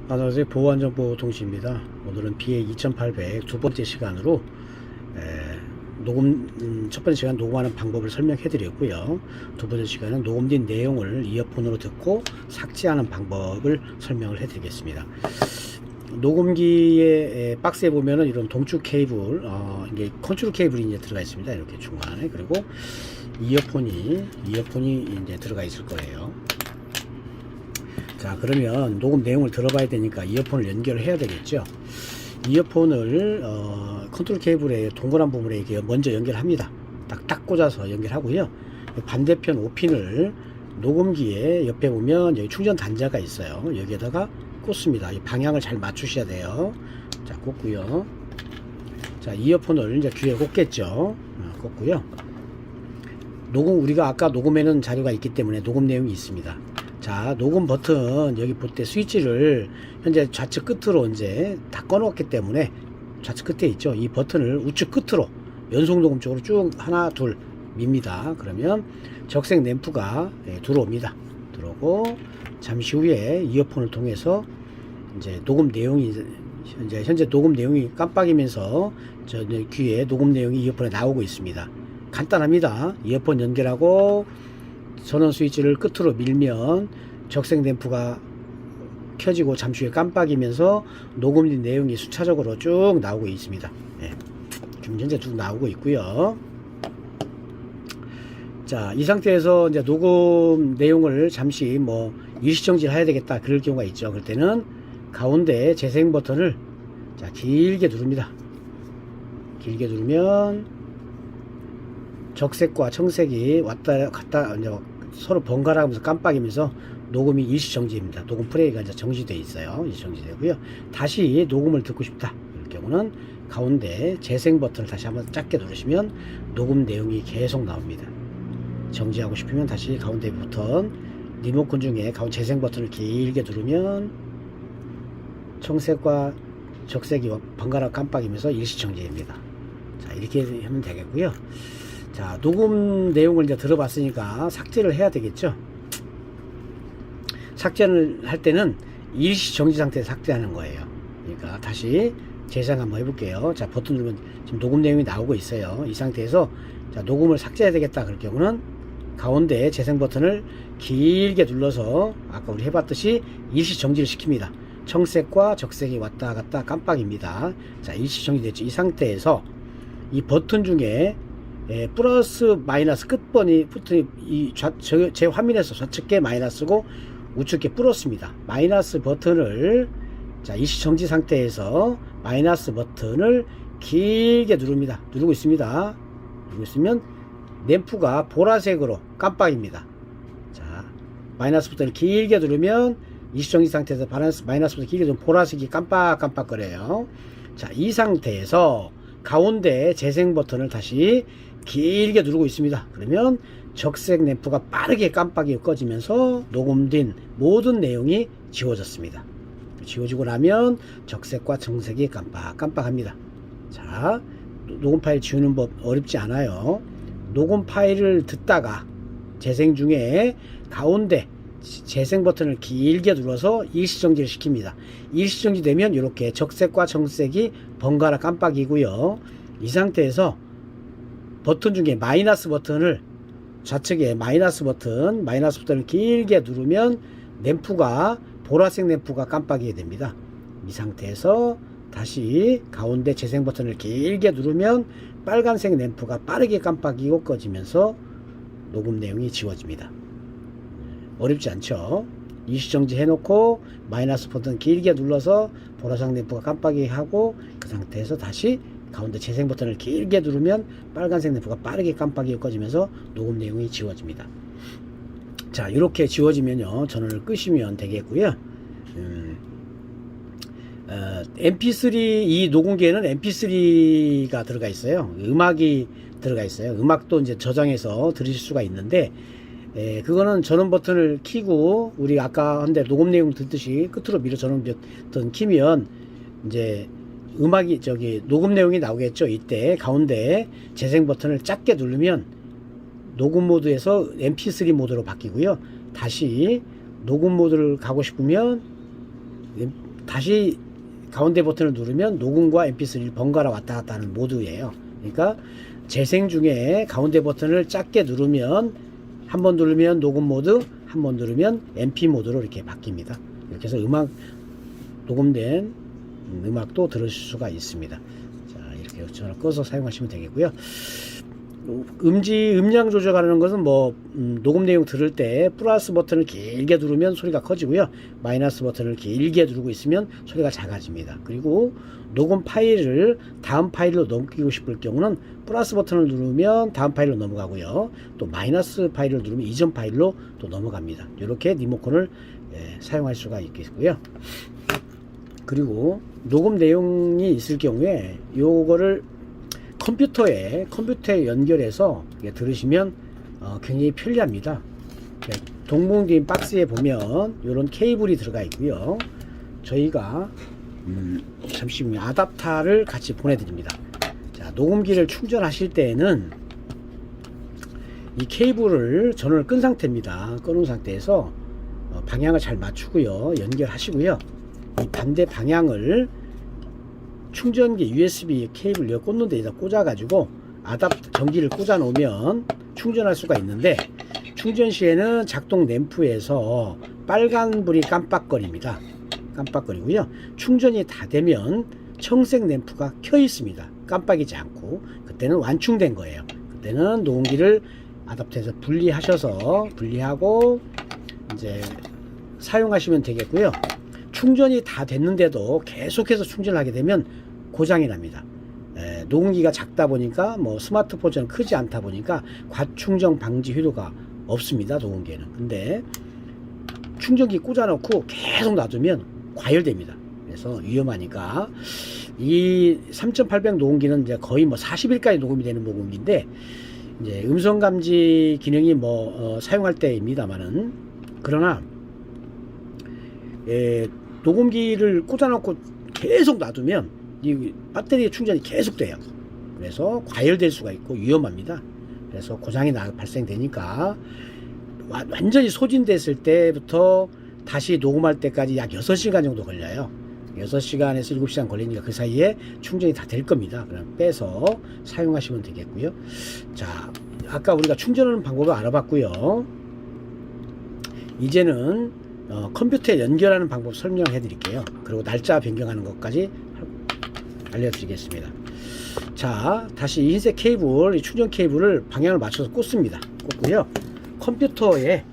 안녕하세요. 보안정보통신입니다. 오늘은 BA2800 두 번째 시간으로 첫 번째 시간 녹음하는 방법을 설명해 드렸고요. 두 번째 시간은 녹음된 내용을 이어폰으로 듣고 삭제하는 방법을 설명을 해 드리겠습니다. 녹음기의 박스에 보면은 이런 동축 케이블, 이게 컨트롤 케이블이 이제 들어가 있습니다. 이렇게 중간에. 그리고 이어폰이 이제 들어가 있을 거예요. 자, 그러면 녹음 내용을 들어봐야 되니까 이어폰을 연결을 해야 되겠죠. 이어폰을 컨트롤 케이블의 동그란 부분에 이렇게 먼저 연결합니다. 딱 꽂아서 연결하고요. 반대편 5핀을 녹음기에 옆에 보면 여기 충전 단자가 있어요. 여기에다가 꽂습니다. 이 방향을 잘 맞추셔야 돼요. 자, 꽂고요. 자, 이어폰을 이제 귀에 꽂겠죠. 꽂고요. 우리가 아까 녹음해놓은 자료가 있기 때문에 녹음 내용이 있습니다. 자, 녹음 버튼 여기 볼 때 스위치를 현재 좌측 끝으로 이제 다 꺼놓았기 때문에 좌측 끝에 있죠. 이 버튼을 우측 끝으로 연속 녹음 쪽으로 쭉 하나 둘 밉니다. 그러면 적색 램프가 들어옵니다. 들어오고 잠시 후에 이어폰을 통해서 이제 녹음 내용이 현재 녹음 내용이 깜빡이면서 저 귀에 녹음 내용이 이어폰에 나오고 있습니다. 간단합니다. 이어폰 연결하고 전원 스위치를 끝으로 밀면 적색 램프가 켜지고 잠시 후에 깜빡이면서 녹음된 내용이 순차적으로 쭉 나오고 있습니다. 지금 현재 쭉 나오고 있고요. 자, 이 상태에서 이제 녹음 내용을 잠시 일시정지를 해야 되겠다 그럴 경우가 있죠. 그럴 때는 가운데 재생 버튼을 자 길게 누릅니다. 길게 누르면 적색과 청색이 왔다 갔다 이제 서로 번갈아 가면서 깜빡이면서 녹음이 일시정지입니다. 녹음 프레이가 이제 정지되어 있어요. 일시정지되고요. 다시 녹음을 듣고 싶다. 이럴 경우는 가운데 재생 버튼을 다시 한번 작게 누르시면 녹음 내용이 계속 나옵니다. 정지하고 싶으면 다시 가운데 버튼 리모컨 중에 가운데 재생 버튼을 길게 누르면 청색과 적색이 번갈아 깜빡이면서 일시정지입니다. 자, 이렇게 하면 되겠고요. 자, 녹음 내용을 이제 들어봤으니까 삭제를 해야 되겠죠. 삭제를 할 때는 일시 정지 상태에서 삭제하는 거예요. 그러니까 다시 재생 한번 해볼게요. 자, 버튼 누르면 지금 녹음 내용이 나오고 있어요. 이 상태에서 자, 녹음을 삭제해야 되겠다 그럴 경우는 가운데 재생 버튼을 길게 눌러서 아까 우리 해봤듯이 일시 정지를 시킵니다. 청색과 적색이 왔다 갔다 깜빡입니다. 자, 일시 정지됐죠. 이 상태에서 이 버튼 중에 플러스 마이너스 끝번이 버튼이 제 화면에서 좌측에 마이너스고 우측에 플러스입니다. 마이너스 버튼을 자 일시정지 상태에서 마이너스 버튼을 길게 누릅니다. 누르고 있습니다. 누르고 있으면 램프가 보라색으로 깜빡입니다. 자, 마이너스 버튼을 길게 누르면 일시정지 상태에서 마이너스 버튼 길게 누르면 보라색이 깜빡깜빡거려요. 자, 이 상태에서 가운데 재생 버튼을 다시 길게 누르고 있습니다. 그러면 적색 램프가 빠르게 깜빡이 꺼지면서 녹음된 모든 내용이 지워졌습니다. 지워지고 나면 적색과 청색이 깜빡깜빡합니다. 자, 녹음 파일 지우는 법 어렵지 않아요. 녹음 파일을 듣다가 재생 중에 가운데 재생 버튼을 길게 눌러서 일시정지를 시킵니다. 일시정지 되면 이렇게 적색과 청색이 번갈아 깜빡이고요. 이 상태에서 버튼 중에 마이너스 버튼을 좌측에 마이너스 버튼을 길게 누르면 램프가 보라색 램프가 깜빡이게 됩니다. 이 상태에서 다시 가운데 재생 버튼을 길게 누르면 빨간색 램프가 빠르게 깜빡이고 꺼지면서 녹음 내용이 지워집니다. 어렵지 않죠? 일시정지 해놓고 마이너스 버튼 길게 눌러서 보라색 램프가 깜빡이게 하고 그 상태에서 다시 가운데 재생 버튼을 길게 누르면 빨간색 램프가 빠르게 깜빡이고 꺼지면서 녹음 내용이 지워집니다. 자, 이렇게 지워지면요 전원을 끄시면 되겠고요. MP3 이 녹음기에는 MP3가 들어가 있어요. 음악이 들어가 있어요. 음악도 이제 저장해서 들으실 수가 있는데 그거는 전원 버튼을 키고 우리 아까 한데 녹음 내용 듣듯이 끝으로 밀어 전원 버튼 키면 이제 음악이 녹음 내용이 나오겠죠. 이때 가운데 재생 버튼을 작게 누르면 녹음 모드에서 mp3 모드로 바뀌고요. 다시 녹음 모드를 가고 싶으면 다시 가운데 버튼을 누르면 녹음과 mp3를 번갈아 왔다 갔다 하는 모드예요. 그러니까 재생 중에 가운데 버튼을 작게 누르면 한 번 누르면 녹음 모드, 한 번 누르면 mp 모드로 이렇게 바뀝니다. 이렇게 해서 녹음된 음악도 들으실 수가 있습니다. 자, 이렇게 전원 꺼서 사용하시면 되겠고요. 음량 조절하는 것은 녹음 내용 들을 때 플러스 버튼을 길게 누르면 소리가 커지고요. 마이너스 버튼을 길게 누르고 있으면 소리가 작아집니다. 그리고 녹음 파일을 다음 파일로 넘기고 싶을 경우는 플러스 버튼을 누르면 다음 파일로 넘어가고요. 또 마이너스 파일을 누르면 이전 파일로 또 넘어갑니다. 이렇게 리모컨을 사용할 수가 있겠고요. 그리고 녹음 내용이 있을 경우에 요거를 컴퓨터에 연결해서 들으시면 굉장히 편리합니다. 동봉진 박스에 보면 이런 케이블이 들어가 있고요. 저희가 잠시만요. 아답터를 같이 보내드립니다. 자, 녹음기를 충전하실 때에는 이 케이블을 전원을 끈 상태입니다. 꺼놓은 상태에서 방향을 잘 맞추고요. 연결하시고요. 이 반대 방향을 충전기 USB 케이블 여기 꽂는 데에다 꽂아 가지고 전기를 꽂아 놓으면 충전할 수가 있는데, 충전 시에는 작동 램프에서 빨간불이 깜빡거립니다. 깜빡거리고요. 충전이 다 되면 청색 램프가 켜 있습니다. 깜빡이지 않고. 그때는 완충된 거예요. 그때는 녹음기를 아답터에서 분리하고 이제 사용하시면 되겠고요. 충전이 다 됐는데도 계속해서 충전을 하게 되면 고장이 납니다. 녹음기가 작다 보니까 스마트폰처럼 크지 않다 보니까 과충전 방지 효도가 없습니다. 녹음기에는. 근데 충전기 꽂아놓고 계속 놔두면 과열됩니다. 그래서 위험하니까. 이 3800 녹음기는 이제 거의 40일까지 녹음이 되는 녹음기인데, 이제 음성 감지 기능이 사용할 때입니다만은, 그러나 녹음기를 꽂아놓고 계속 놔두면 이 배터리 충전이 계속 돼요. 그래서 과열될 수가 있고 위험합니다. 그래서 고장이 발생되니까 완전히 소진됐을 때부터 다시 녹음할 때까지 약 6시간 정도 걸려요. 6시간에서 7시간 걸리니까 그 사이에 충전이 다 될 겁니다. 그럼 빼서 사용하시면 되겠고요. 자, 아까 우리가 충전하는 방법을 알아봤고요. 이제는 컴퓨터에 연결하는 방법 설명해 드릴게요. 그리고 날짜 변경하는 것까지 알려드리겠습니다. 자, 다시 이 흰색 케이블, 이 충전 케이블을 방향을 맞춰서 꽂습니다. 꽂고요. 컴퓨터에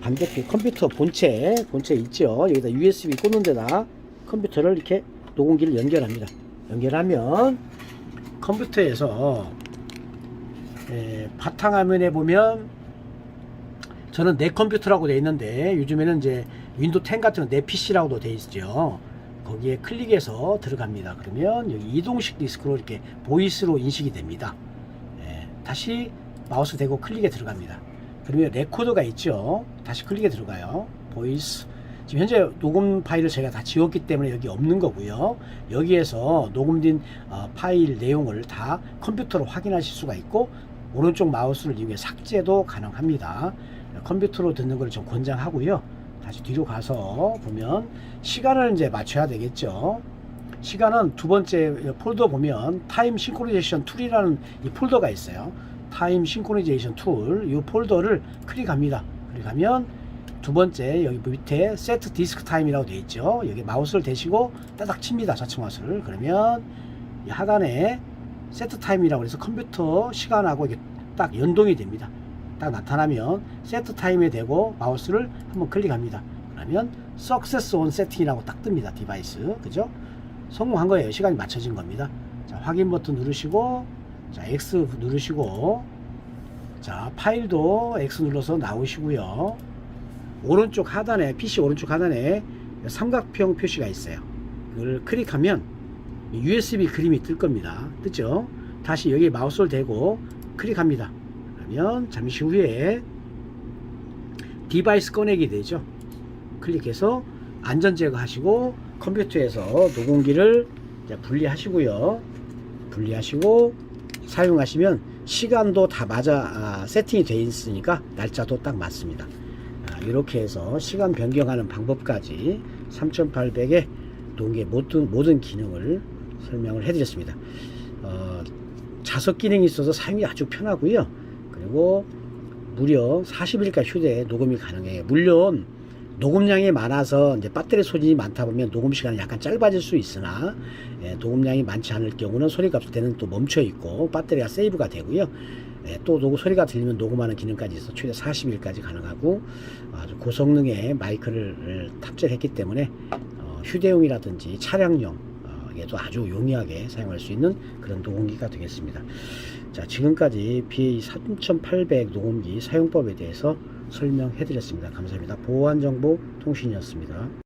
반대편 컴퓨터 본체 있죠. 여기다 USB 꽂는 데다 컴퓨터를 이렇게 녹음기를 연결합니다. 연결하면 컴퓨터에서 바탕화면에 보면 저는 내 컴퓨터라고 되어 있는데, 요즘에는 이제 윈도우 10 같은 거 내 PC라고도 되어 있죠. 거기에 클릭해서 들어갑니다. 그러면 여기 이동식 디스크로 이렇게 보이스로 인식이 됩니다. 다시 마우스 대고 클릭에 들어갑니다. 그러면 레코더가 있죠. 다시 클릭에 들어가요. 보이스. 지금 현재 녹음 파일을 제가 다 지웠기 때문에 여기 없는 거고요. 여기에서 녹음된 파일 내용을 다 컴퓨터로 확인하실 수가 있고, 오른쪽 마우스를 이용해 삭제도 가능합니다. 컴퓨터로 듣는 걸 좀 권장하고요. 다시 뒤로 가서 보면 시간을 이제 맞춰야 되겠죠. 시간은 두 번째 폴더 보면 타임 싱크로니제이션 툴이라는 이 폴더가 있어요. 타임 싱크로니제이션 툴, 이 폴더를 클릭합니다. 클릭하면 두 번째 여기 밑에 세트 디스크 타임이라고 되어 있죠. 여기 마우스를 대시고 따닥 칩니다. 좌측 마우스를. 그러면 이 하단에 세트 타임이라고 해서 컴퓨터 시간하고 이게 딱 연동이 됩니다. 딱 나타나면 세트 타임에 대고 마우스를 한번 클릭합니다. 그러면 Success on Setting이라고 딱 뜹니다. 디바이스. 그죠? 성공한 거예요. 시간이 맞춰진 겁니다. 자, 확인 버튼 누르시고, 자, X 누르시고, 자, 파일도 X 눌러서 나오시고요. 오른쪽 하단에, PC 오른쪽 하단에 삼각형 표시가 있어요. 그걸 클릭하면 USB 그림이 뜰 겁니다. 뜨죠? 다시 여기 마우스를 대고 클릭합니다. 그러면 잠시 후에 디바이스 꺼내기 되죠. 클릭해서 안전 제거하시고 컴퓨터에서 녹음기를 분리하시고요. 분리하시고 사용하시면 시간도 다 맞아 세팅이 되어 있으니까 날짜도 딱 맞습니다. 이렇게 해서 시간 변경하는 방법까지 3800에 녹음기의 모든 기능을 설명을 해드렸습니다. 자석 기능이 있어서 사용이 아주 편하고요. 그리고 무려 40일까지 휴대에 녹음이 가능해요. 물론 녹음량이 많아서 이제 배터리 소진이 많다 보면 녹음 시간이 약간 짧아질 수 있으나, 녹음량이 많지 않을 경우는 소리가 없을 때는 또 멈춰 있고 배터리가 세이브가 되고요. 또 소리가 들리면 녹음하는 기능까지 있어 최대 40일까지 가능하고, 아주 고성능의 마이크를 탑재를 했기 때문에 휴대용이라든지 차량용 에도 아주 용이하게 사용할 수 있는 그런 녹음기가 되겠습니다. 자, 지금까지 BA3800 녹음기 사용법에 대해서 설명해 드렸습니다. 감사합니다. 보안정보 통신이었습니다.